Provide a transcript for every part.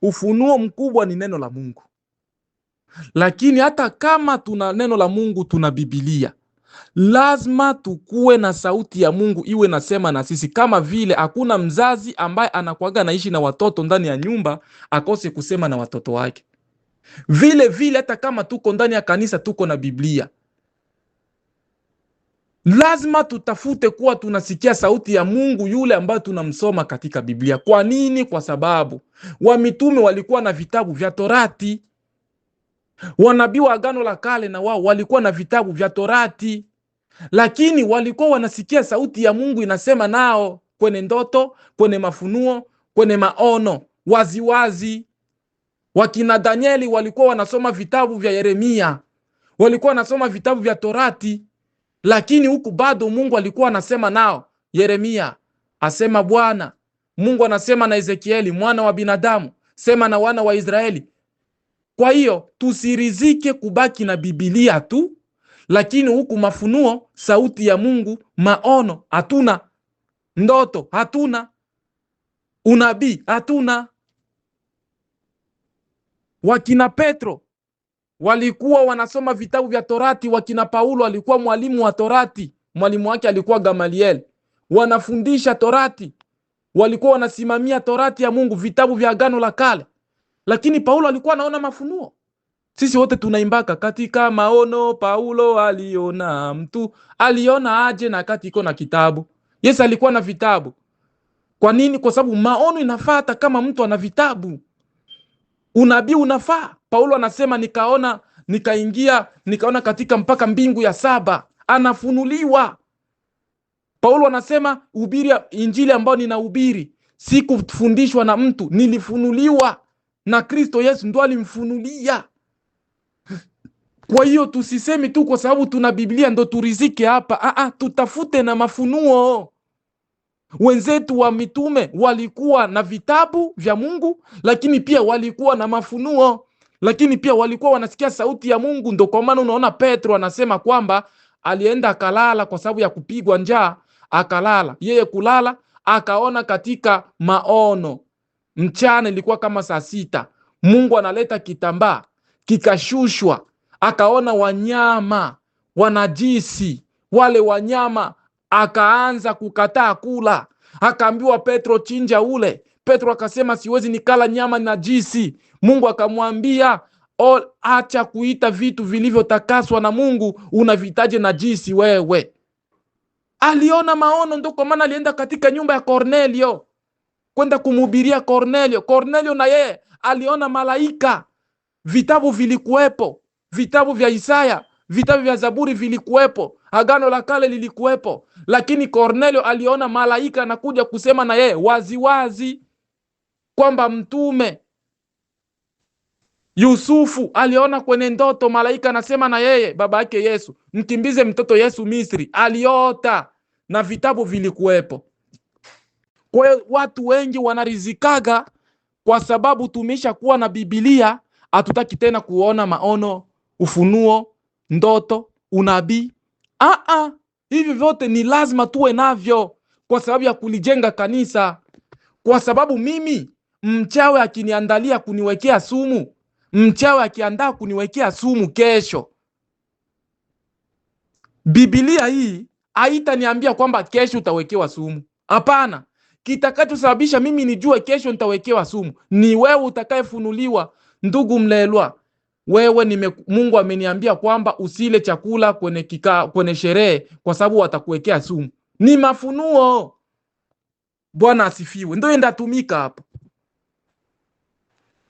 Ufunuo mkubwa ni neno la Mungu. Lakini hata kama tuna neno la Mungu, tuna Biblia, lazima tukue na sauti ya Mungu iwe nasema na sisi. Kama vile hakuna mzazi ambaye anakuaga naishi na watoto ndani ya nyumba akose kusema na watoto wake. Vile vile hata kama tuko ndani ya kanisa, tuko na Biblia, lazima tutafute kuwa tunasikia sauti ya Mungu yule ambaye tunamsoma katika Biblia. Kwa nini? Kwa sababu wamitume walikuwa na vitabu vya Torati. Wanabii wa Agano la Kale na wao walikuwa na vitabu vya Torati, lakini walikuwa wanasikia sauti ya Mungu inasema nao kwenye ndoto, kwenye mafunuo, kwenye maono waziwazi. Wakina Danieli walikuwa wanasoma vitabu vya Yeremia, walikuwa wanasoma vitabu vya Torati, lakini huku bado Mungu alikuwa anasema nao. Yeremia asema Bwana Mungu anasema na Ezekieli, mwana wa binadamu, sema na wana wa Israeli. Kwa hiyo tusirizike kubaki na Biblia tu, lakini huku mafunuo, sauti ya Mungu, maono hatuna, ndoto hatuna, unabii hatuna. Wakina Petro walikuwa wanasoma vitabu vya Torati. Wakina Paulo alikuwa mwalimu wa Torati, mwalimu wake alikuwa Gamaliel. Wanafundisha Torati, walikuwa wanasimamia Torati ya Mungu, vitabu vya Agano la Kale. Lakini Paulo alikuwa anaona mafunuo. Sisi wote tunaimbaka katika maono Paulo aliona. Mtu aliona aje na kati iko na kitabu? Yesu alikuwa na vitabu. Kwa nini? Kwa sababu maono inafaa hata kama mtu ana vitabu. Unabii unafaa. Paulo anasema nikaona katika mpaka mbingu ya 7. Anafunuliwa. Paulo anasema hubiri injili ambayo ninahubiri sikufundishwa na mtu, nilifunuliwa na Kristo Yesu, ndo alimfunulia. Kwa hiyo tusisemi tu kwa sababu tuna Biblia ndo turizike hapa. Tutafute na mafunuo. Wenzetu wa mitume walikuwa na vitabu vya Mungu, lakini pia walikuwa na mafunuo, lakini pia walikuwa wanasikia sauti ya Mungu. Ndo kwa maana unaona Petro anasema kwamba alienda akalala kwa sababu ya kupigwa njaa, akalala. Yeye kulala akaona katika maono. Mchana ilikuwa kama saa 6, Mungu analeta kitambaa kikashushwa, akaona wanyama wanajisi. Wale wanyama akaanza kukataa kula. Akaambiwa Petro, chinja ule. Petro akasema siwezi nikala nyama najisi. Mungu akamwambia acha kuita vitu vilivyotakaswa na Mungu unavitaje najisi wewe. Aliona maono, ndo kwa maana alienda katika nyumba ya Kornelio kwenda kumhubiria Kornelio. Kornelio na yeye aliona malaika. Vitabu vilikuwepo, vitabu vya Isaya, vitabu vya Zaburi vilikuwepo, Agano la Kale lilikuwepo, lakini Kornelio aliona malaika anakuja kusema na yeye waziwazi kwamba mtume Yusufu aliona kwenye ndoto malaika anasema na yeye, baba yake Yesu, mkimbize mtoto Yesu Misri. Aliota na vitabu vilikuwepo. Kwa hiyo watu wengi wanarizikaga kwa sababu tumesha kuwa na Biblia, hatutaki tena kuona maono, ufunuo, ndoto, unabii. Hivi vyote ni lazima tuwe navyo kwa sababu ya kulijenga kanisa. Kwa sababu mimi mchawi akiniandalia kuniwekea sumu, mchawi akiandaa kuniwekea sumu kesho, Biblia hii haitaniambia kwamba kesho utawekewa sumu. Hapana. Kitakachosababisha mimi nijue kesho nitawekewa sumu ni wewe utakayefunuliwa. Ndugu mlelwa, wewe Mungu ameniambia kwamba usile chakula kwenye sherehe kwa sababu watakuwekea sumu. Ni mafunuo. Bwana asifiwe. Ndio ndatumika hapa.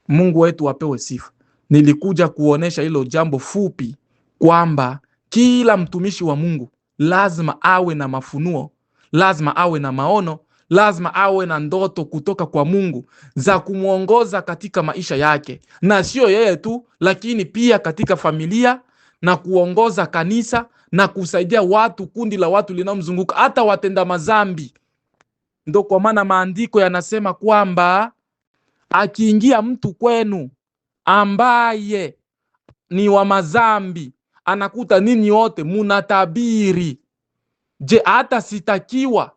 Mungu wetu apewe sifa. Nilikuja kuonesha hilo jambo fupi kwamba kila mtumishi wa Mungu lazima awe na mafunuo, lazima awe na maono, lazima awe na ndoto kutoka kwa Mungu za kumuongoza katika maisha yake, na sio yeye tu, lakini pia katika familia, na kuongoza kanisa na kusaidia watu, kundi la watu linalomzunguka, hata watenda mazambi. Ndio kwa maana maandiko yanasema kwamba akiingia mtu kwenu ambaye ni wa mazambi, anakuta ninyi wote munatabiri. Je, hata sitakiwa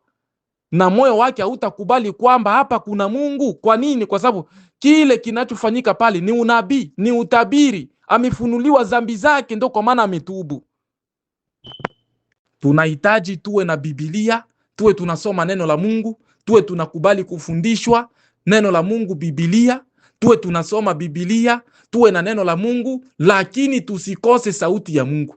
na moyo wake hautakubali kwamba hapa kuna Mungu. Kwa nini? Kwa sababu kile kinachofanyika pale ni unabii, ni utabiri. Amefunuliwa dhambi zake, ndio kwa maana ametubu. Tunahitaji tuwe na Biblia, tuwe tunasoma neno la Mungu, tuwe tunakubali kufundishwa neno la Mungu, Biblia, tuwe tunasoma Biblia, tuwe na neno la Mungu, lakini tusikose sauti ya Mungu.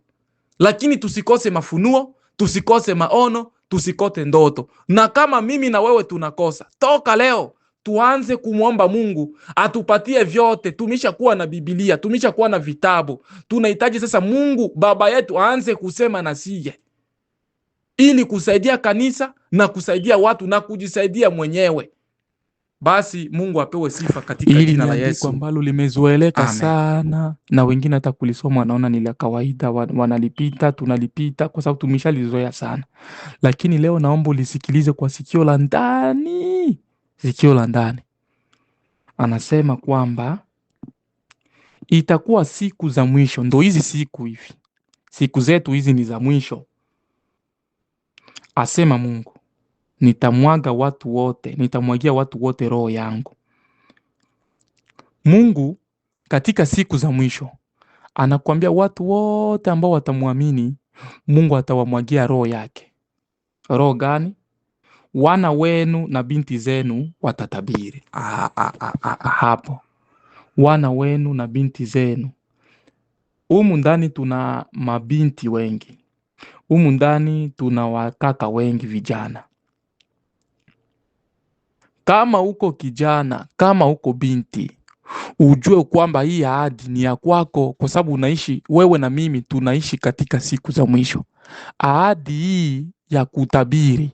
Lakini tusikose mafunuo, tusikose maono, tusikose ndoto. Na kama mimi na wewe tunakosa, toka leo tuanze kumwomba Mungu atupatie vyote. Tumesha kuwa na Biblia, tumesha kuwa na vitabu. Tunahitaji sasa Mungu Baba yetu aanze kusema na sisi, ili kusaidia kanisa na kusaidia watu na kujisaidia mwenyewe. Basi Mungu apewe sifa katika jina la Yesu. Hili ambalo limezoeleka sana na wengine hata kulisoma wanaona ni la kawaida, wanalipita, tunalipita kwa sababu tumeshalizoea sana. Lakini leo naomba ulisikilize kwa sikio la ndani. Sikio la ndani. Anasema kwamba itakuwa siku za mwisho. Ndio hizi siku hivi. Siku zetu hizi ni za mwisho. Asema Mungu, nitamwagia watu wote roho yangu. Mungu katika siku za mwisho anakuambia watu wote ambao watamwamini Mungu atawamwagia roho yake. Roho gani? Wana wenu na binti zenu watatabiri. Hapo. Wana wenu na binti zenu. Humu ndani tuna mabinti wengi. Humu ndani tuna wakaka wengi vijana. Kama uko kijana, kama uko binti, ujue kwamba hii ahadi ni ya kwako, kwa sababu unaishi wewe na mimi tunaishi katika siku za mwisho. Ahadi hii ya kutabiri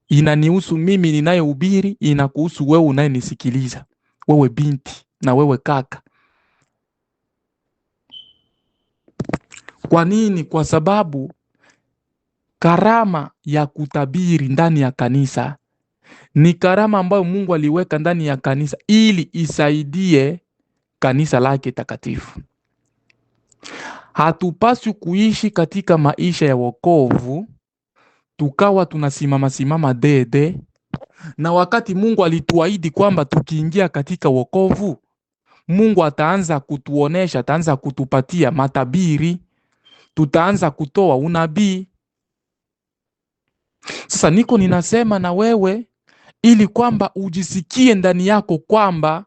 inanihusu mimi ninayehubiri, inakuhusu wewe unayenisikiliza. Wewe binti na wewe kaka. Kwa nini? Kwa sababu karama ya kutabiri ndani ya kanisa ni karama ambayo Mungu aliweka ndani ya kanisa ili isaidie kanisa lake takatifu. Hatupaswi kuishi katika maisha ya wokovu tukawa tunasimama dede, na wakati Mungu alituahidi kwamba tukiingia katika wokovu Mungu ataanza kutuonesha, ataanza kutupatia matabiri, tutaanza kutoa unabii. Sasa ninasema na wewe ili kwamba ujisikie ndani yako kwamba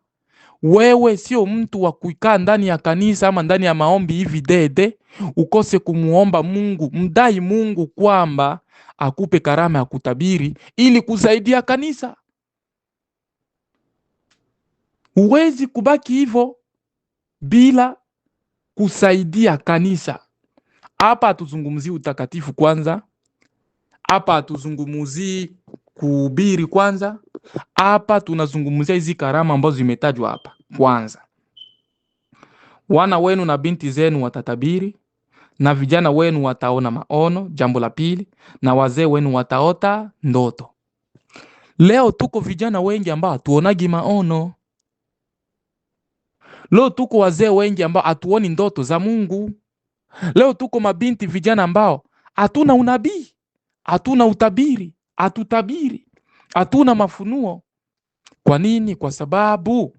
wewe sio mtu wa kuikaa ndani ya kanisa ama ndani ya maombi hivi dede, ukose kumuomba Mungu, mdai Mungu kwamba akupe karama ya kutabiri ili kusaidia kanisa. Huwezi kubaki hivyo bila kusaidia kanisa. Hapa hatuzungumzii utakatifu kwanza. Hapa hatuzungumzii kuhubiri kwanza. Hapa tunazungumzia hizi karama ambazo zimetajwa hapa. Kwanza, wana wenu na binti zenu watatabiri, na vijana wenu wataona maono. Jambo la pili, na wazee wenu wataota ndoto. Leo tuko vijana wengi ambao hatuonagi maono. Leo tuko wazee wengi ambao hatuoni ndoto za Mungu. Leo tuko mabinti vijana ambao hatuna unabii, hatuna utabiri, hatutabiri, hatuna mafunuo. Kwa nini? Kwa sababu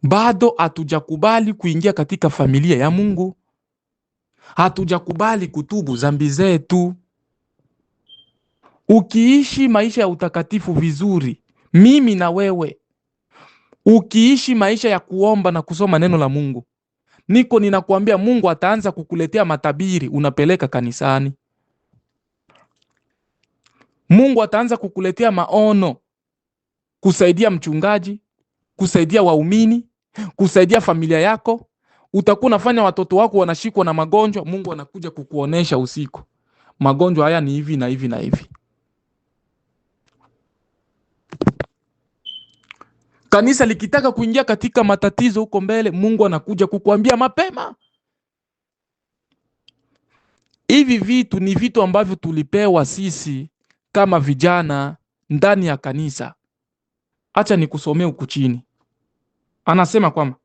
bado hatujakubali kuingia katika familia ya Mungu. Hatujakubali kutubu dhambi zetu. Ukiishi maisha ya utakatifu vizuri, mimi na wewe, ukiishi maisha ya kuomba na kusoma neno la Mungu, ninakuambia Mungu ataanza kukuletea matabiri unapeleka kanisani. Mungu ataanza kukuletea maono kusaidia mchungaji, kusaidia waumini, kusaidia familia yako. Utakuwa unafanya watoto wako wanashikwa na magonjwa, Mungu anakuja kukuonesha usiku, magonjwa haya ni hivi na hivi na hivi. Kanisa likitaka kuingia katika matatizo huko mbele, Mungu anakuja kukuambia mapema. Hivi vitu ni vitu ambavyo tulipewa sisi kama vijana ndani ya kanisa. Acha nikusomee huku chini. Anasema kwamba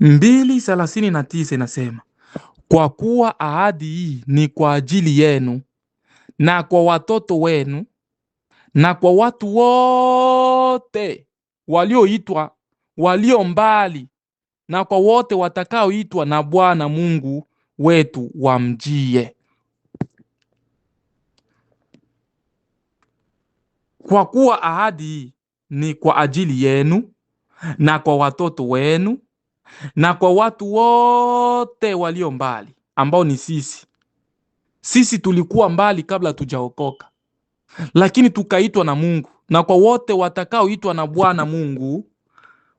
2:39 inasema, Kwa kuwa ahadi hii ni kwa ajili yenu na kwa watoto wenu na kwa watu wote walioitwa, walio mbali, na kwa wote watakaoitwa na Bwana Mungu wetu wamjie. Kwa kuwa ahadi hii ni kwa ajili yenu na kwa watoto wenu na kwa watu wote walio mbali, ambao ni sisi. Sisi tulikuwa mbali kabla tujaokoka, lakini tukaitwa na Mungu, na kwa wote watakaoitwa na Bwana Mungu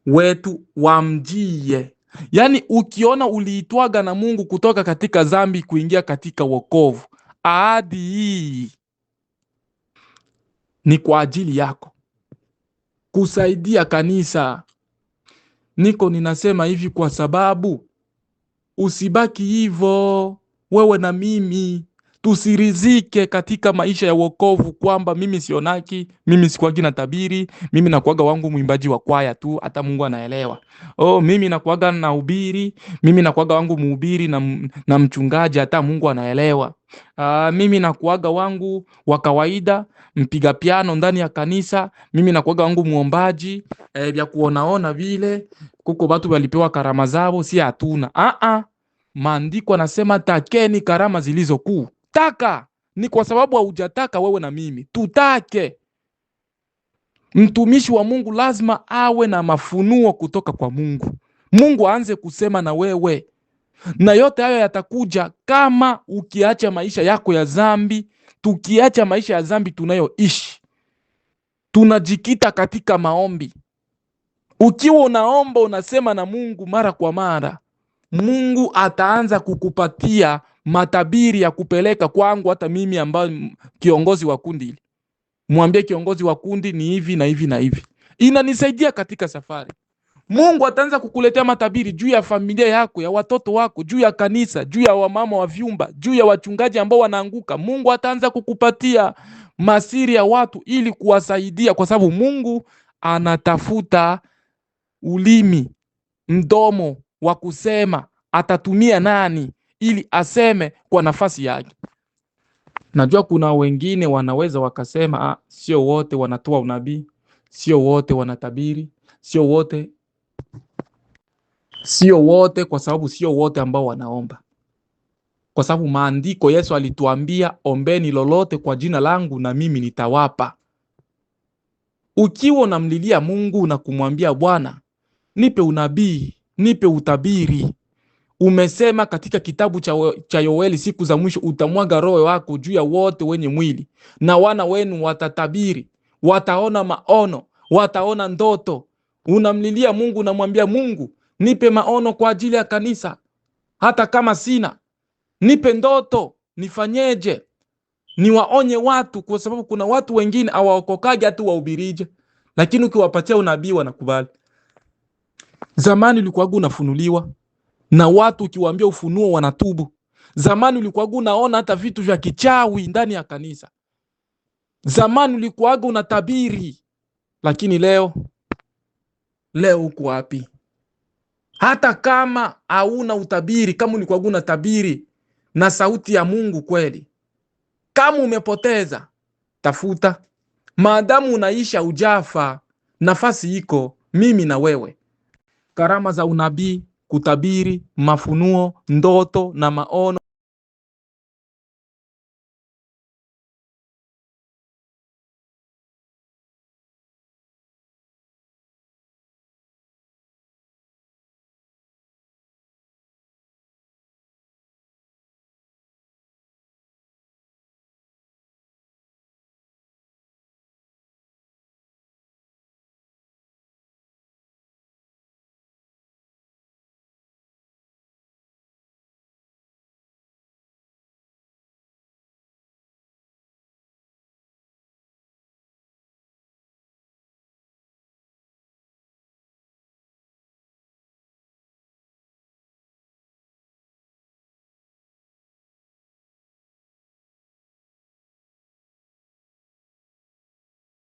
wetu wamjie. Yaani ukiona uliitwaga na Mungu kutoka katika dhambi kuingia katika wokovu, ahadi hii ni kwa ajili yako, kusaidia kanisa. Niko ninasema hivi kwa sababu usibaki hivyo, wewe na mimi tusirizike katika maisha ya wokovu kwamba mimi sionaki, mimi sikuagi na tabiri, mimi nakuaga wangu mwimbaji wa kwaya tu, hata Mungu anaelewa. Mimi nakuaga na ubiri, mimi nakuaga wangu mhubiri na mchungaji, hata Mungu anaelewa. Mimi nakuaga wangu wa kawaida, mpiga piano ndani ya kanisa, mimi nakuaga wangu muombaji, vya kuonaona vile, kuko watu walipewa karama zao, si hatuna. Maandiko anasema takeni karama zilizokuu. Taka ni kwa sababu haujataka wewe na mimi tutake. Mtumishi wa Mungu lazima awe na mafunuo kutoka kwa Mungu. Mungu aanze kusema na wewe, na yote hayo yatakuja kama ukiacha maisha yako ya dhambi. Tukiacha maisha ya dhambi tunayoishi, tunajikita katika maombi. Ukiwa unaomba unasema na Mungu mara kwa mara, Mungu ataanza kukupatia matabiri ya kupeleka kwangu, hata mimi ambaye kiongozi wa kundi hili. Mwambie kiongozi wa kundi ni hivi na hivi na hivi, inanisaidia katika safari. Mungu ataanza kukuletea matabiri juu ya familia yako, ya watoto wako, juu ya kanisa, juu ya wamama wa vyumba, juu ya wachungaji ambao wanaanguka. Mungu ataanza kukupatia masiri ya watu ili kuwasaidia, kwa sababu Mungu anatafuta ulimi, mdomo wa kusema. Atatumia nani ili aseme kwa nafasi yake? Najua kuna wengine wanaweza wakasema sio wote wanatoa unabii, sio wote wanatabiri, sio wote, kwa sababu sio wote ambao wanaomba. Kwa sababu maandiko, Yesu alituambia ombeni lolote kwa jina langu na mimi nitawapa. Ukiwa unamlilia Mungu na kumwambia Bwana, nipe unabii, nipe utabiri. Umesema katika kitabu cha Yoeli, siku za mwisho utamwaga roho wako juu ya wote wenye mwili, na wana wenu watatabiri, wataona maono, wataona ndoto. Unamlilia Mungu, unamwambia Mungu, nipe maono kwa ajili ya kanisa, hata kama sina. Nipe ndoto, nifanyeje? Niwaonye watu, kwa sababu kuna watu wengine hawaokokaje hata wahubirije, lakini ukiwapatia unabii wanakubali. Zamani ulikuwa unafunuliwa na watu, ukiwaambia ufunuo wanatubu. Zamani ulikuwa unaona hata vitu vya kichawi ndani ya kanisa. Zamani ulikuwa unatabiri, lakini leo uko wapi? Hata kama hauna utabiri, kama ulikuwa unatabiri na sauti ya Mungu kweli, kama umepoteza, tafuta. Maadamu unaisha ujafa, nafasi iko, mimi na wewe. Karama za unabii, kutabiri, mafunuo, ndoto na maono